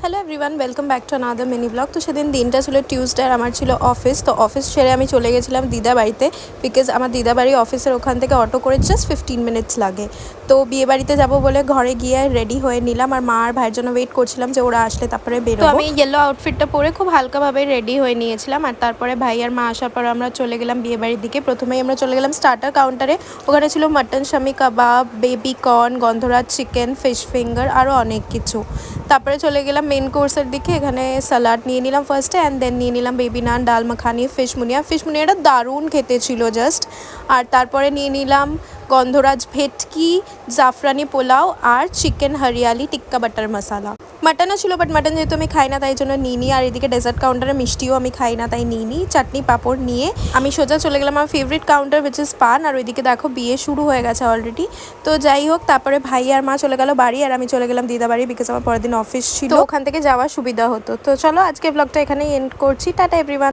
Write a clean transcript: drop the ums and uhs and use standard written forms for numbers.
Hello everyone, welcome back to another mini blog. তো সেদিন দিনটা ছিল টিউসডে আর আমার ছিল অফিস। তো অফিস ছেড়ে আমি চলে গেছিলাম দিদা বাড়িতে, বিকজ আমার দিদা বাড়ি অফিসের ওখান থেকে অটো করে জাস্ট 15 মিনিটস লাগে। তো বিয়ে বাড়িতে যাবো বলে ঘরে গিয়ে রেডি হয়ে নিলাম, আর মা আর ভাইয়ের জন্য ওয়েট করছিলাম যে ওরা আসলে তারপরে বেরোবো। তো আমি ইয়েলো আউটফিটটা পরে খুব হালকাভাবে রেডি হয়ে নিয়েছিলাম, আর তারপরে ভাই আর মা আসার পর আমরা চলে গেলাম বিয়ে বাড়ির দিকে। প্রথমেই আমরা চলে গেলাম স্টার্টার কাউন্টারে। ওখানে ছিল মাটন শামি কাবাব, বেবি কর্ন, গন্ধরাজ চিকেন, ফিশ ফিঙ্গার, আরও অনেক কিছু। তারপরে চলে গেলাম মেন কোর্সের দিকে। এখানে স্যালাড নিয়ে নিলাম ফার্স্টে, অ্যান্ড দেন নিয়ে নিলাম বেবি নান, ডাল মাখানি, ফিশ মুনিয়াটা দারুণ খেতে ছিল জাস্ট। আর তারপরে নিয়ে নিলাম গন্ধরাজ ভেটকি, জাফরানি পোলাও আর চিকেন হরিয়ালি টিক্কা বাটার মশালা। মাটনও ছিল, বাট মাটন যেহেতু আমি খাই না তাই জন্য নিই। আর এদিকে ডেজার্ট কাউন্টারে মিষ্টিও আমি খাই না তাই নিই। চাটনি পাঁপড় নিয়ে আমি সোজা চলে গেলাম আমার ফেভারিট কাউন্টার উইচ ইজ পান। আর ওইদিকে দেখো বিয়ে শুরু হয়ে গেছে অলরেডি। তো যাই হোক, তারপরে ভাই আর মা চলে গেল বাড়ি, আর আমি চলে গেলাম দিদা বাড়ি, বিকজ আমার পরের দিন অফিস ছিল, ওখান থেকে যাওয়ার সুবিধা হতো। তো চলো আজকে ব্লগটা এখানেই এন্ড করছি। Tata everyone.